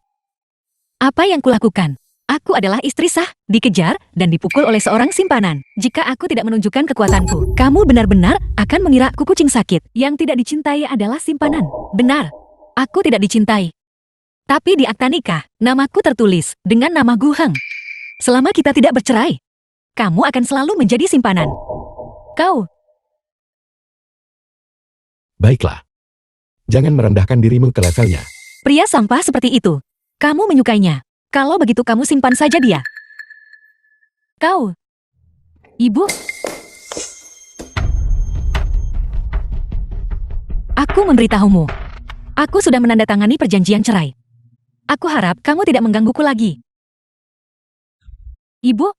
B: Apa yang kulakukan? Aku adalah istri sah, dikejar, dan dipukul oleh seorang simpanan. Jika aku tidak menunjukkan kekuatanku, kamu benar-benar akan mengira aku kucing sakit. Yang tidak dicintai adalah simpanan. Benar, aku tidak dicintai. Tapi di akta nikah, namaku tertulis dengan nama Gu Heng. Selama kita tidak bercerai, kamu akan selalu menjadi simpanan. Kau,
A: Baiklah. Jangan merendahkan dirimu ke levelnya.
B: pria sampah seperti itu. Kamu menyukainya. Kalau begitu kamu simpan saja dia. Kau, Ibu. Aku memberitahumu. Aku sudah menandatangani perjanjian cerai. Aku harap kamu tidak menggangguku lagi. Ibu,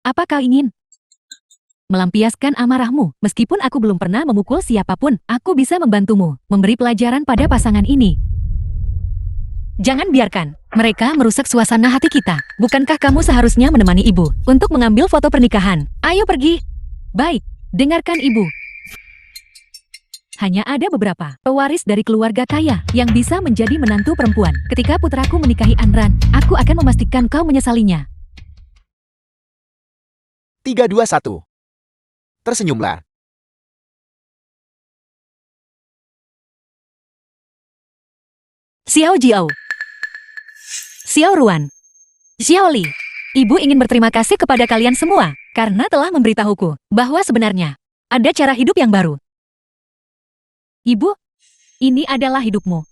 B: apa kau ingin melampiaskan amarahmu? Meskipun aku belum pernah memukul siapapun, aku bisa membantumu memberi pelajaran pada pasangan ini. Jangan biarkan mereka merusak suasana hati kita. Bukankah kamu seharusnya menemani ibu untuk mengambil foto pernikahan? Ayo pergi. Baik, dengarkan ibu. Hanya ada beberapa pewaris dari keluarga kaya yang bisa menjadi menantu perempuan. Ketika putraku menikahi Anran, aku akan memastikan kau menyesalinya.
C: 3, 2, 1. Tersenyumlah.
B: Xiao Jiao, Xiao Ruan, Xiao Li. Ibu ingin berterima kasih kepada kalian semua karena telah memberitahuku bahwa sebenarnya ada cara hidup yang baru. Ibu, ini adalah hidupmu.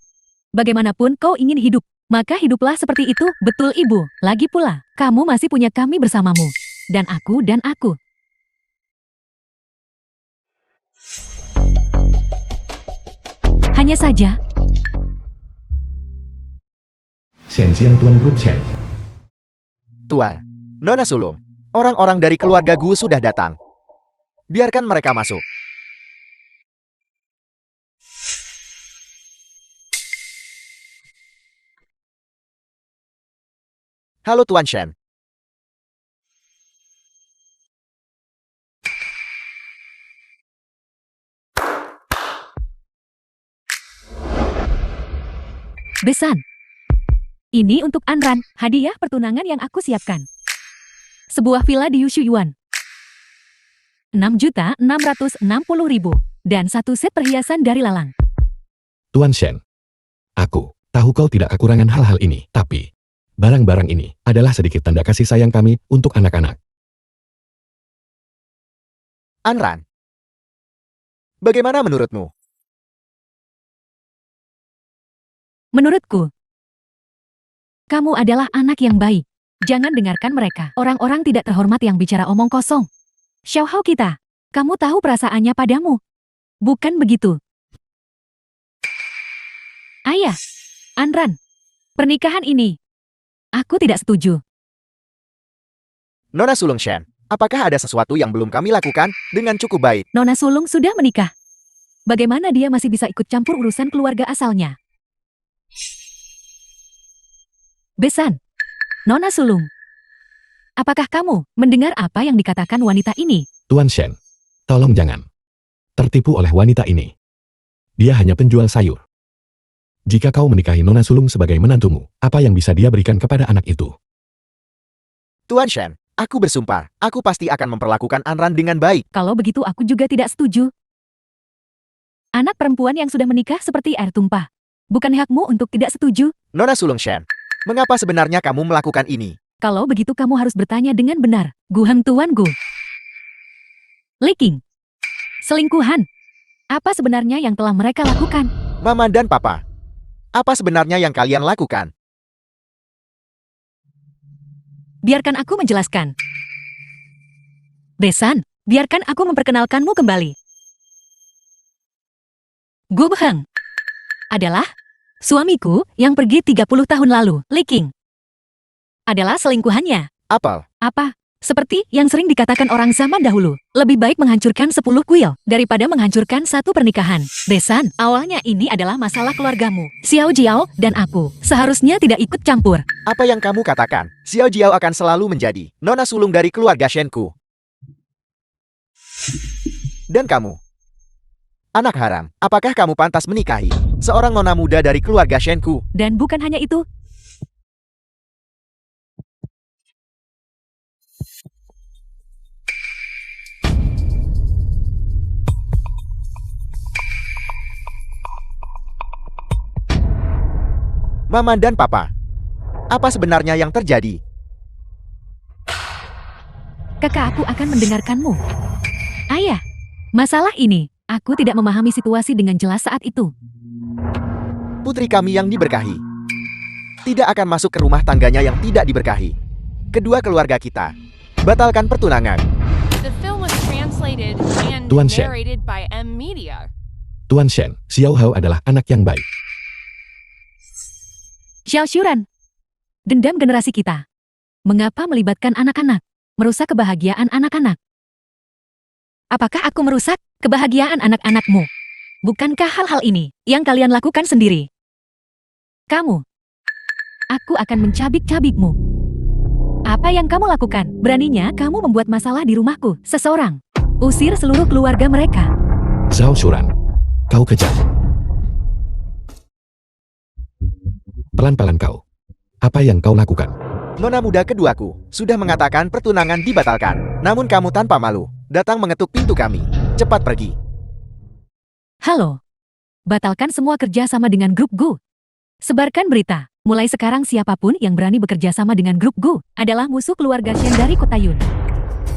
B: Bagaimanapun kau ingin hidup, maka hiduplah seperti itu, betul ibu. Lagi pula, kamu masih punya kami bersamamu. Dan aku. Hanya saja,
A: Shenxiang Tuan Group Shen.
C: Tuan, Nona Sulung, orang-orang dari keluarga Gu sudah datang. Biarkan mereka masuk. Halo Tuan Shen.
B: Besan. Ini untuk Anran, hadiah pertunangan yang aku siapkan. Sebuah villa di Yushu Yuan. 6.660.000 dan satu set perhiasan dari Lalang.
A: Tuan Shen. Aku tahu kau tidak kekurangan hal-hal ini, tapi barang-barang ini adalah sedikit tanda kasih sayang kami untuk anak-anak.
C: Anran, bagaimana menurutmu?
B: Menurutku, kamu adalah anak yang baik. Jangan dengarkan mereka. Orang-orang tidak terhormat yang bicara omong kosong. Xiaohao kita, kamu tahu perasaannya padamu. Bukan begitu? Ayah, Anran, pernikahan ini, aku tidak setuju.
C: Nona Sulung Shen, apakah ada sesuatu yang belum kami lakukan dengan cukup baik?
B: Nona sulung sudah menikah. Bagaimana dia masih bisa ikut campur urusan keluarga asalnya? Besan, Nona sulung. Apakah kamu mendengar apa yang dikatakan wanita ini?
A: Tuan Shen, tolong jangan tertipu oleh wanita ini. Dia hanya penjual sayur. Jika kau menikahi Nona Sulung sebagai menantumu, apa yang bisa dia berikan kepada anak itu?
C: Tuan Shen, aku bersumpah, aku pasti akan memperlakukan Anran dengan baik.
B: Kalau begitu aku juga tidak setuju. Anak perempuan yang sudah menikah seperti air tumpah. Bukan hakmu untuk tidak setuju.
C: Nona Sulung Shen, mengapa sebenarnya kamu melakukan ini?
B: Kalau begitu kamu harus bertanya dengan benar. Guheng Tuan Gu. Leaking. Selingkuhan. Apa sebenarnya yang telah mereka lakukan?
C: Mama dan Papa, apa sebenarnya yang kalian lakukan?
B: Biarkan aku menjelaskan. Besan, biarkan aku memperkenalkanmu kembali. Gu Beheng adalah suamiku yang pergi 30 tahun lalu. Leaking adalah selingkuhannya.
C: Apel,
B: Apa? Seperti yang sering dikatakan orang zaman dahulu, lebih baik menghancurkan 10 kuil daripada menghancurkan satu pernikahan. Besan, awalnya ini adalah masalah keluargamu. Xiao Jiao dan aku seharusnya tidak ikut campur.
C: apa yang kamu katakan? Xiao Jiao akan selalu menjadi Nona Sulung dari keluarga Shenku. Dan kamu, anak haram, apakah kamu pantas menikahi seorang nona muda dari keluarga Shenku?
B: Dan bukan hanya itu,
C: Mama dan Papa, apa sebenarnya yang terjadi?
B: kakak aku akan mendengarkanmu. Ayah, masalah ini, aku tidak memahami situasi dengan jelas saat itu.
C: Putri kami yang diberkahi tidak akan masuk ke rumah tangganya yang tidak diberkahi. Kedua keluarga kita batalkan pertunangan.
D: The film was translated and
A: Tuan Shen.
D: narrated by M Media.
A: Tuan Shen, Xiaohao adalah anak yang baik.
B: Xiao Shuran, dendam generasi kita. Mengapa melibatkan anak-anak? Merusak kebahagiaan anak-anak. Apakah aku merusak kebahagiaan anak-anakmu? Bukankah hal-hal ini yang kalian lakukan sendiri? Kamu, aku akan mencabik-cabikmu. Apa yang kamu lakukan? Beraninya kamu membuat masalah di rumahku. Seseorang, usir seluruh keluarga mereka.
A: Zhao Shuran, kau kejam. Pelan-pelan kau. Apa yang kau lakukan?
C: Nona muda keduaku sudah mengatakan pertunangan dibatalkan. Namun kamu tanpa malu datang mengetuk pintu kami. Cepat pergi.
B: Halo, batalkan semua kerja sama dengan grup Gu. Sebarkan berita. Mulai sekarang siapapun yang berani bekerja sama dengan grup Gu adalah musuh keluarga Shen dari kota Yun.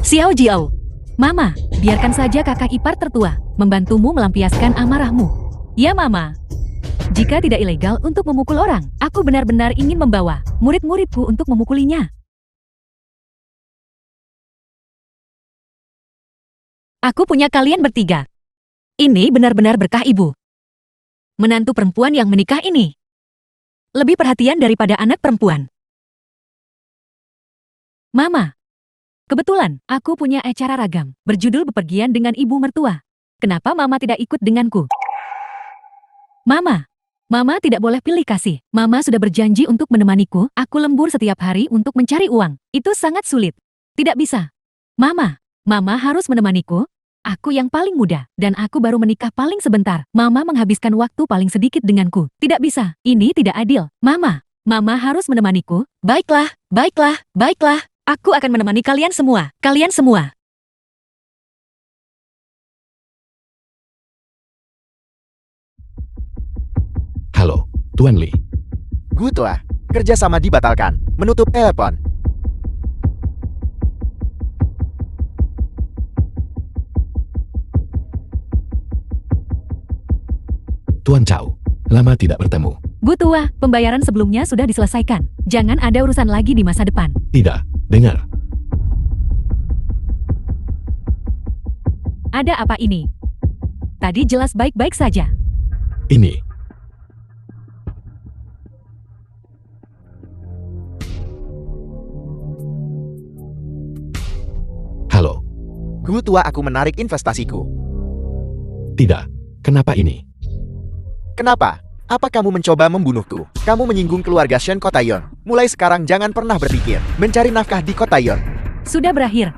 B: Xiao Jiao. Mama, biarkan saja kakak ipar tertua membantumu melampiaskan amarahmu. Ya Mama. Jika tidak ilegal untuk memukul orang, aku benar-benar ingin membawa murid-muridku untuk memukulinya. Aku punya kalian bertiga. Ini benar-benar berkah ibu. Menantu perempuan yang menikah ini lebih perhatian daripada anak perempuan. Mama, kebetulan aku punya acara ragam berjudul bepergian dengan ibu mertua. Kenapa Mama tidak ikut denganku? Mama tidak boleh pilih kasih. Mama sudah berjanji untuk menemaniku. Aku lembur setiap hari untuk mencari uang. Itu sangat sulit. Tidak bisa. Mama harus menemaniku. Aku yang paling muda, dan aku baru menikah paling sebentar. Mama menghabiskan waktu paling sedikit denganku. Tidak bisa. Ini tidak adil. Mama harus menemaniku. Baiklah. Aku akan menemani kalian semua.
A: Halo, Tuan Li.
C: Gu Tua, kerjasama dibatalkan. Menutup telepon.
A: Tuan Cao, lama tidak bertemu.
B: Bu Tua, pembayaran sebelumnya sudah diselesaikan. Jangan ada urusan lagi di masa depan.
A: Tidak, dengar.
B: Ada apa ini? Tadi jelas baik-baik saja.
A: Ini. Halo.
C: Gu Tua, aku menarik investasiku.
A: Tidak. Kenapa ini?
C: Kenapa? Apa kamu mencoba membunuhku? Kamu menyinggung keluarga Shen Kota Yon. Mulai sekarang jangan pernah berpikir mencari nafkah di Kota Yon.
B: Sudah berakhir.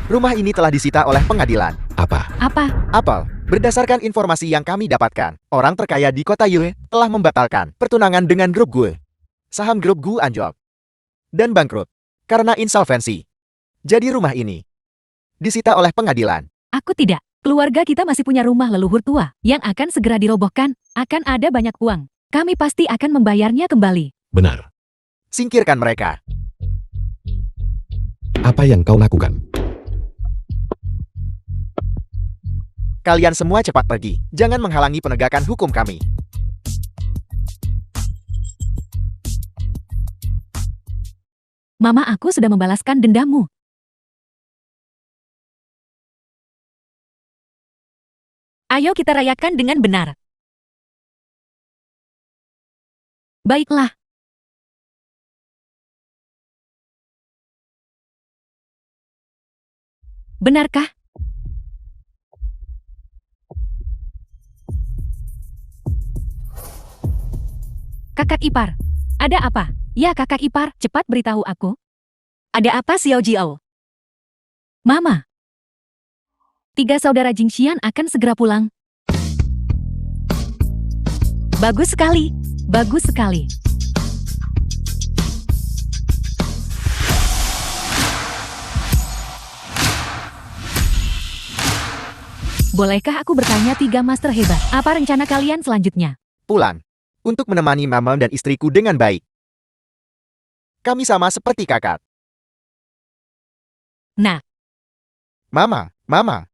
C: Rumah ini telah disita oleh pengadilan.
A: Apa?
C: Apel, berdasarkan informasi yang kami dapatkan, orang terkaya di Kota Yue telah membatalkan pertunangan dengan grup Gue. Saham grup Gue anjlok dan bangkrut karena insolvensi. Jadi rumah ini disita oleh pengadilan.
B: Aku tidak. Keluarga kita masih punya rumah leluhur tua yang akan segera dirobohkan. Akan ada banyak uang. Kami pasti akan membayarnya kembali.
A: Benar.
C: Singkirkan mereka.
A: Apa yang kau lakukan?
C: Kalian semua cepat pergi. Jangan menghalangi penegakan hukum kami.
B: Mama aku sudah membalaskan dendammu. Ayo kita rayakan dengan benar. Baiklah. Benarkah? Kakak ipar, ada apa? Ya kakak ipar, cepat beritahu aku. Ada apa Xiao Jiao? Mama. 3 saudara Jingxian akan segera pulang. Bagus sekali. Bolehkah aku bertanya 3 master hebat? Apa rencana kalian selanjutnya?
C: Pulang. Untuk menemani mama dan istriku dengan baik. Kami sama seperti kakak.
B: Nah,
C: Mama. Mama.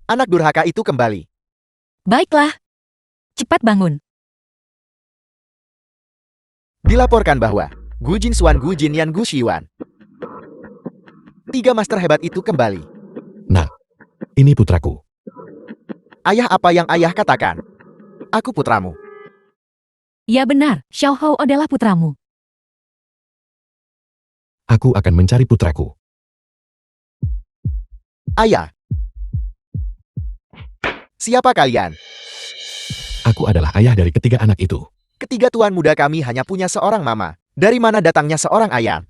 C: Anak durhaka itu kembali.
B: baiklah. Cepat bangun.
C: Dilaporkan bahwa Gu Jinsuan, Gu Jinyan, Gu Xiuan. 3 master hebat itu kembali.
A: Nah, ini putraku.
C: Ayah, apa yang ayah katakan? Aku putramu.
B: Ya benar, Xiao Hou adalah putramu.
A: Aku akan mencari putraku.
C: Ayah. Siapa kalian?
A: Aku adalah ayah dari ketiga anak itu.
C: Ketiga tuan muda kami hanya punya seorang mama. Dari mana datangnya seorang ayah?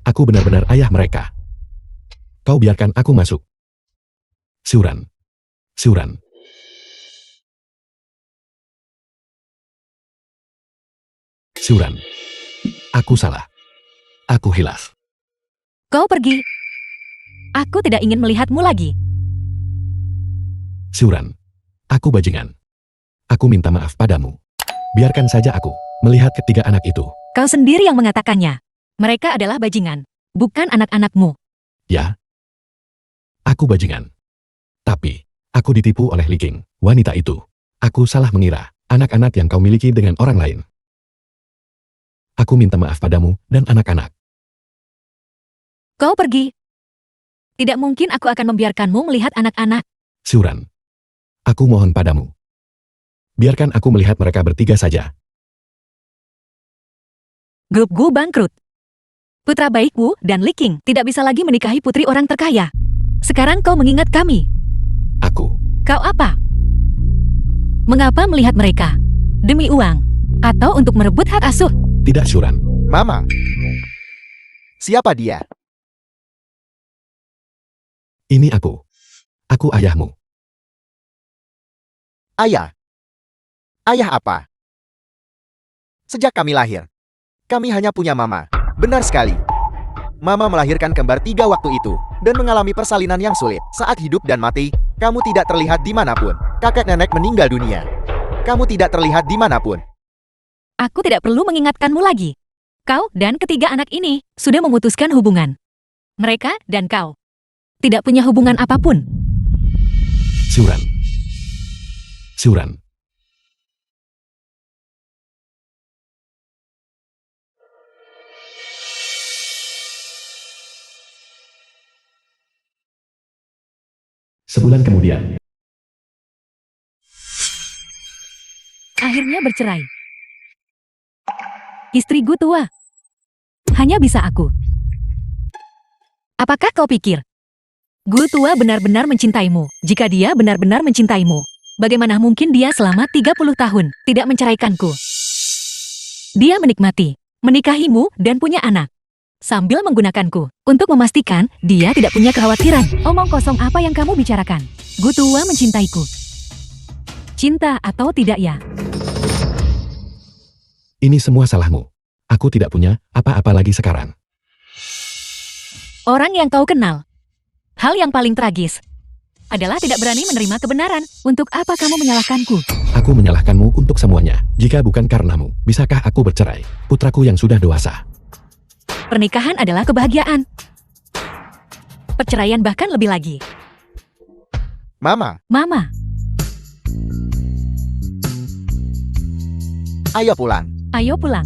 A: Aku benar-benar ayah mereka. Kau biarkan aku masuk. Siuran. Aku salah. Aku hilaf.
B: Kau pergi. Aku tidak ingin melihatmu lagi.
A: Syuran. Aku bajingan. Aku minta maaf padamu. Biarkan saja aku melihat ketiga anak itu.
B: Kau sendiri yang mengatakannya. Mereka adalah bajingan, bukan anak-anakmu.
A: Ya. Aku bajingan. Tapi, aku ditipu oleh Liking, wanita itu. Aku salah mengira anak-anak yang kau miliki dengan orang lain. Aku minta maaf padamu dan anak-anak.
B: Kau pergi. Tidak mungkin aku akan membiarkanmu melihat anak-anak.
A: Syuran. Aku mohon padamu. Biarkan aku melihat mereka bertiga saja.
B: Grup Gu bangkrut. Putra baik Wu dan Liking tidak bisa lagi menikahi putri orang terkaya. Sekarang kau mengingat kami.
A: Aku.
B: Kau apa? Mengapa melihat mereka? Demi uang? Atau untuk merebut hak asuh?
A: Tidak, Syuran.
C: Mama. Siapa dia?
A: Ini aku. Aku ayahmu.
C: Ayah. Ayah apa? Sejak kami lahir, kami hanya punya mama. Benar sekali. Mama melahirkan kembar 3 waktu itu, dan mengalami persalinan yang sulit. Saat hidup dan mati, kamu tidak terlihat dimanapun. Kakek nenek meninggal dunia. Kamu tidak terlihat dimanapun.
B: Aku tidak perlu mengingatkanmu lagi. Kau dan ketiga anak ini sudah memutuskan hubungan. Mereka dan kau tidak punya hubungan apapun.
A: Syuran. Syuran. Sebulan kemudian.
B: Akhirnya bercerai. Istriku tua. Hanya bisa aku. Apakah kau pikir Gu tua benar-benar mencintaimu? Jika dia benar-benar mencintaimu, bagaimana mungkin dia selama 30 tahun tidak menceraikanku? Dia menikmati, menikahimu dan punya anak, sambil menggunakanku untuk memastikan dia tidak punya kekhawatiran. Omong kosong apa yang kamu bicarakan? Gu tua mencintaiku. Cinta atau tidak ya?
A: Ini semua salahmu. Aku tidak punya apa-apa lagi sekarang.
B: Orang yang kau kenal. Hal yang paling tragis adalah tidak berani menerima kebenaran. Untuk apa kamu menyalahkanku?
A: Aku menyalahkanmu untuk semuanya. Jika bukan karenamu, bisakah aku bercerai? Putraku yang sudah dewasa.
B: Pernikahan adalah kebahagiaan. Perceraian bahkan lebih lagi.
C: Mama,
B: Mama,
C: ayo pulang.
B: ayo pulang.